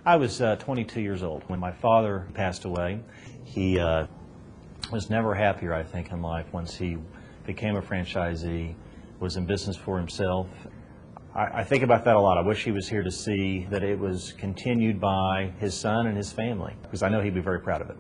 I was 22 years old when my father passed away. He was never happier, I think, in life once he became a franchisee, was in business for himself. I think about that a lot. I wish he was here to see that it was continued by his son and his family, because I know he'd be very proud of it.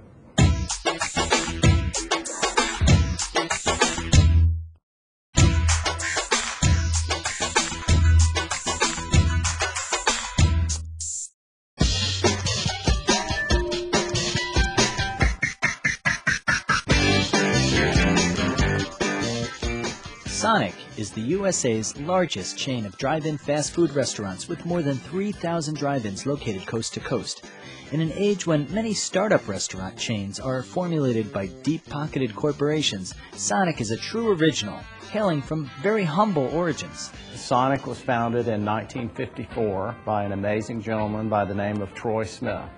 Sonic is the USA's largest chain of drive-in fast food restaurants with more than 3,000 drive-ins located coast to coast. In an age when many startup restaurant chains are formulated by deep-pocketed corporations, Sonic is a true original, hailing from very humble origins. Sonic was founded in 1954 by an amazing gentleman by the name of Troy Smith,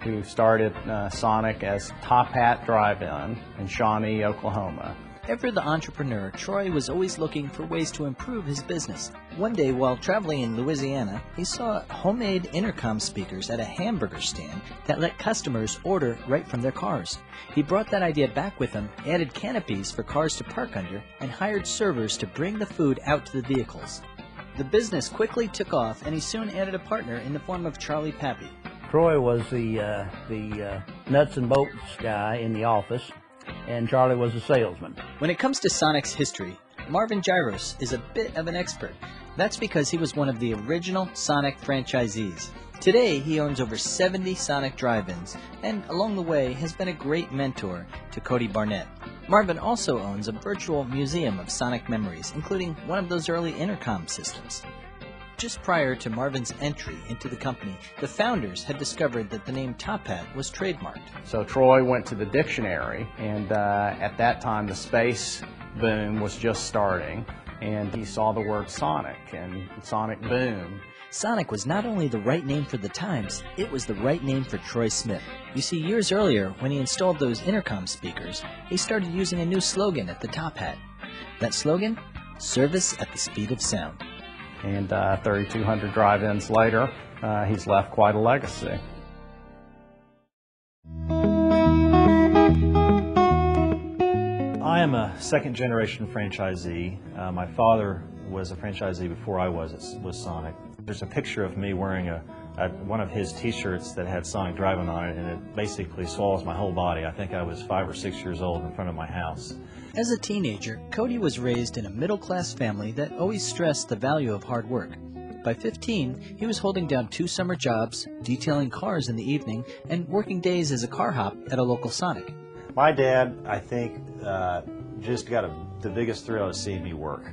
who started Sonic as Top Hat Drive-In in Shawnee, Oklahoma. Ever the entrepreneur, Troy was always looking for ways to improve his business. One day, while traveling in Louisiana, he saw homemade intercom speakers at a hamburger stand that let customers order right from their cars. He brought that idea back with him, added canopies for cars to park under, and hired servers to bring the food out to the vehicles. The business quickly took off, and he soon added a partner in the form of Charlie Pappy. Troy was the nuts and bolts guy in the office, and Charlie was a salesman. When it comes to Sonic's history, Marvin Gyros is a bit of an expert. That's because he was one of the original Sonic franchisees. Today, he owns over 70 Sonic drive-ins, and along the way has been a great mentor to Cody Barnett. Marvin also owns a virtual museum of Sonic memories, including one of those early intercom systems. Just prior to Marvin's entry into the company, the founders had discovered that the name Top Hat was trademarked. So Troy went to the dictionary, and at that time the space boom was just starting, and he saw the word Sonic and Sonic Boom. Sonic was not only the right name for the times, it was the right name for Troy Smith. You see, years earlier, when he installed those intercom speakers, he started using a new slogan at the Top Hat. That slogan? Service at the speed of sound. And 3,200 drive-ins later, he's left quite a legacy. I am a second-generation franchisee. My father was a franchisee before I was Sonic. There's a picture of me wearing one of his T-shirts that had Sonic Drive-In on it, and it basically swallows my whole body. I think I was 5 or 6 years old in front of my house. As a teenager, Cody was raised in a middle-class family that always stressed the value of hard work. By 15, he was holding down 2 summer jobs, detailing cars in the evening, and working days as a car hop at a local Sonic. My dad, I think, just got the biggest thrill of seeing me work.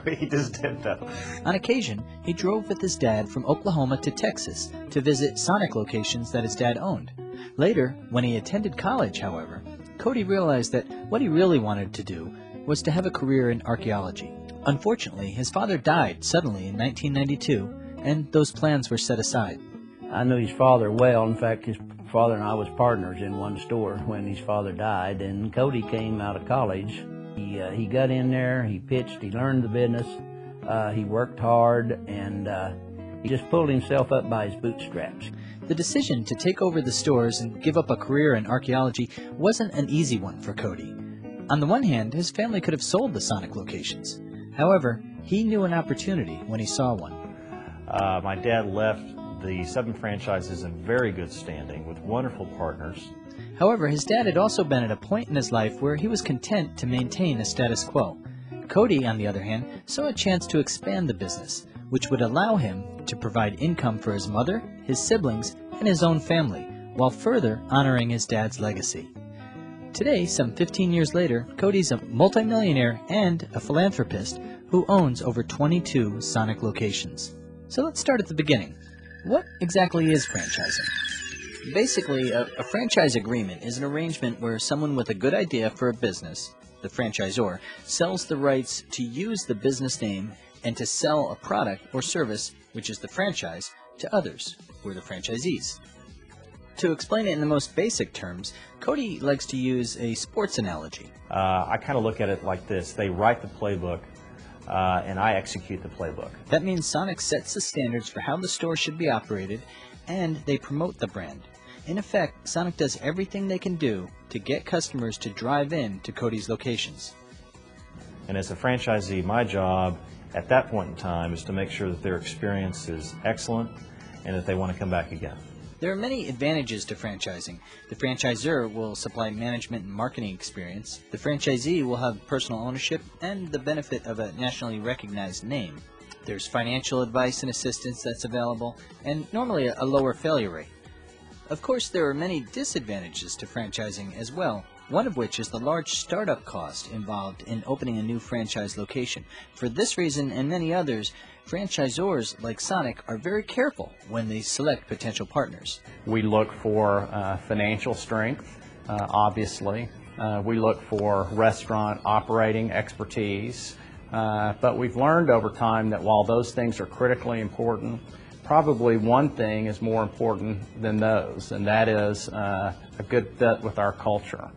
He just did, though. On occasion, he drove with his dad from Oklahoma to Texas to visit Sonic locations that his dad owned. Later, when he attended college, however, Cody realized that what he really wanted to do was to have a career in archaeology. Unfortunately, his father died suddenly in 1992, and those plans were set aside. I knew his father well. In fact, his father and I was partners in one store when his father died, and Cody came out of college. He got in there, he pitched, he learned the business, he worked hard, and he just pulled himself up by his bootstraps. The decision to take over the stores and give up a career in archaeology wasn't an easy one for Cody. On the one hand, his family could have sold the Sonic locations. However, he knew an opportunity when he saw one. My dad left the 7 franchises in very good standing with wonderful partners. However, his dad had also been at a point in his life where he was content to maintain a status quo. Cody, on the other hand, saw a chance to expand the business, which would allow him to provide income for his mother, his siblings, and his own family, while further honoring his dad's legacy. Today, some 15 years later, Cody's a multimillionaire and a philanthropist who owns over 22 Sonic locations. So let's start at the beginning. What exactly is franchising? Basically, a franchise agreement is an arrangement where someone with a good idea for a business, the franchisor, sells the rights to use the business name and to sell a product or service, which is the franchise, to others, who are the franchisees. To explain it in the most basic terms, Cody likes to use a sports analogy. I kind of look at it like this. They write the playbook, and I execute the playbook. That means Sonic sets the standards for how the store should be operated, and they promote the brand. In effect, Sonic does everything they can do to get customers to drive in to Cody's locations. And as a franchisee, my job at that point in time is to make sure that their experience is excellent and that they want to come back again. There are many advantages to franchising. The franchisor will supply management and marketing experience. The franchisee will have personal ownership and the benefit of a nationally recognized name. There's financial advice and assistance that's available, and normally a lower failure rate. Of course, there are many disadvantages to franchising as well, one of which is the large startup cost involved in opening a new franchise location. For this reason and many others, franchisors like Sonic are very careful when they select potential partners. We look for financial strength, obviously. We look for restaurant operating expertise. But we've learned over time that while those things are critically important, probably one thing is more important than those, and that is a good fit with our culture.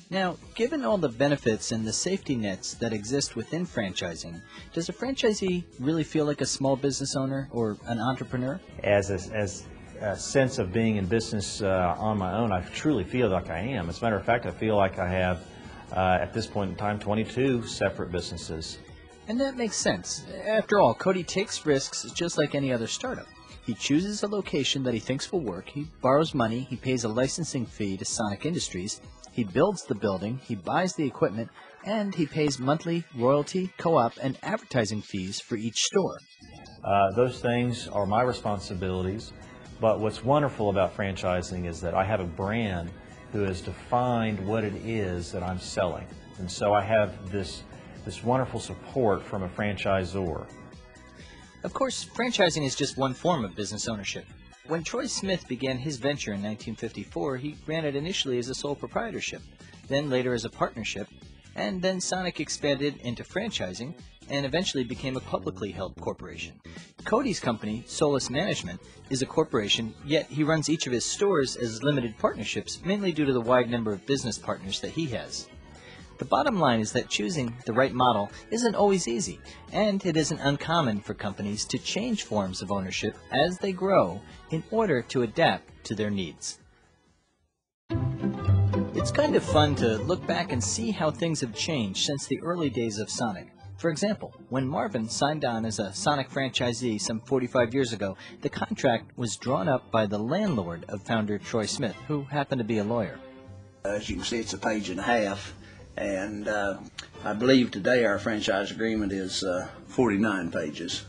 Now, given all the benefits and the safety nets that exist within franchising, does a franchisee really feel like a small business owner or an entrepreneur? As a sense of being in business on my own, I truly feel like I am. As a matter of fact, I feel like I have, at this point in time, 22 separate businesses. And that makes sense. After all, Cody takes risks just like any other startup. He chooses a location that he thinks will work, he borrows money, he pays a licensing fee to Sonic Industries, he builds the building, he buys the equipment, and he pays monthly royalty, co-op, and advertising fees for each store. Those things are my responsibilities, but what's wonderful about franchising is that I have a brand who has defined what it is that I'm selling. And so I have this wonderful support from a franchisor. Of course, franchising is just one form of business ownership. When Troy Smith began his venture in 1954, he ran it initially as a sole proprietorship, then later as a partnership, and then Sonic expanded into franchising and eventually became a publicly held corporation. Cody's company, Solus Management, is a corporation, yet he runs each of his stores as limited partnerships, mainly due to the wide number of business partners that he has. The bottom line is that choosing the right model isn't always easy, and it isn't uncommon for companies to change forms of ownership as they grow in order to adapt to their needs. It's kind of fun to look back and see how things have changed since the early days of Sonic. For example, when Marvin signed on as a Sonic franchisee some 45 years ago, the contract was drawn up by the landlord of founder Troy Smith, who happened to be a lawyer. As you can see, it's a page and a half. And I believe today our franchise agreement is 49 pages.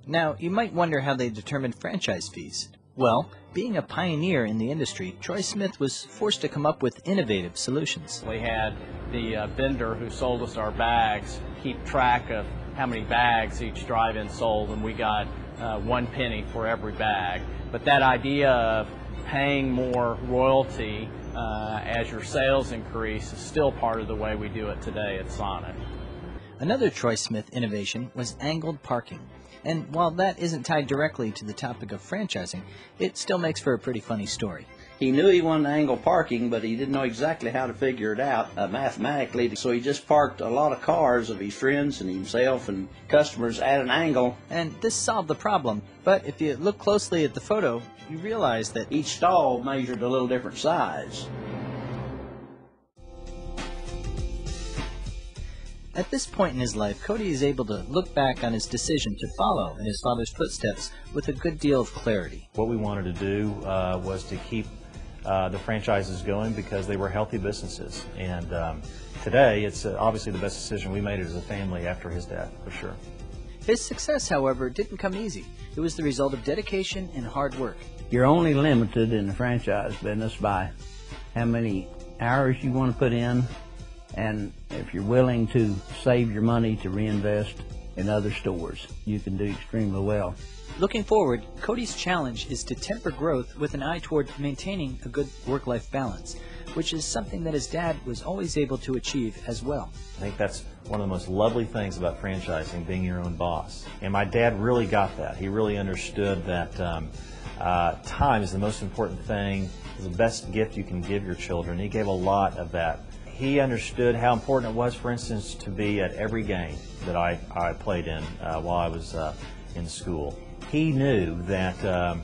Now, you might wonder how they determined franchise fees. Well, being a pioneer in the industry, Troy Smith was forced to come up with innovative solutions. We had the vendor who sold us our bags keep track of how many bags each drive-in sold, and we got 1 penny for every bag. But that idea of paying more royalty as your sales increase is still part of the way we do it today at Sonic. Another Troy Smith innovation was angled parking. And while that isn't tied directly to the topic of franchising, it still makes for a pretty funny story. He knew he wanted angle parking, but he didn't know exactly how to figure it out mathematically, so he just parked a lot of cars of his friends and himself and customers at an angle. And this solved the problem, but if you look closely at the photo, you realize that Each stall measured a little different size. at this point in his life, Cody is able to look back on his decision to follow in his father's footsteps with a good deal of clarity. What we wanted to do was to keep the franchises going because they were healthy businesses. And today, it's obviously the best decision we made as a family after his death, for sure. His success, however, didn't come easy. It was the result of dedication and hard work. You're only limited in the franchise business by how many hours you want to put in, and if you're willing to save your money to reinvest in other stores, you can do extremely well. Looking forward, Cody's challenge is to temper growth with an eye toward maintaining a good work-life balance, which is something that his dad was always able to achieve as well. I think that's one of the most lovely things about franchising, being your own boss. And my dad really got that. He really understood that time is the most important thing, is the best gift you can give your children. He gave a lot of that. He understood how important it was, for instance, to be at every game that I played in while I was in school. He knew that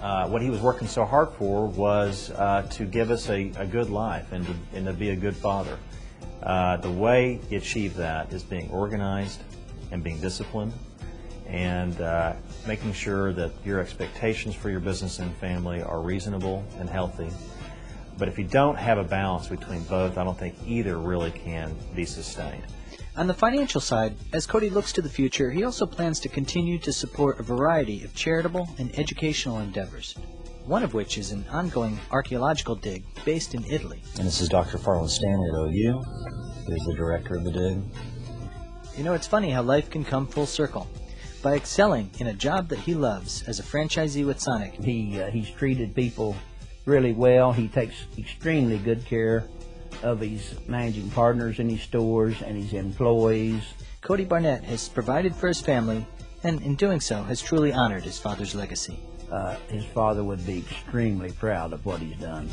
what he was working so hard for was to give us a good life and to be a good father. The way he achieved that is being organized and being disciplined, and making sure that your expectations for your business and family are reasonable and healthy. But if you don't have a balance between both, I don't think either really can be sustained. On the financial side, as Cody looks to the future, he also plans to continue to support a variety of charitable and educational endeavors, one of which is an ongoing archaeological dig based in Italy. And this is Dr. Farland Stanley at OU, who's the director of the dig. You know, it's funny how life can come full circle. By excelling in a job that he loves as a franchisee with Sonic, He's treated people really well. He takes extremely good care of his managing partners in his stores and his employees. Cody Barnett has provided for his family, and in doing so has truly honored his father's legacy. His father would be extremely proud of what he's done.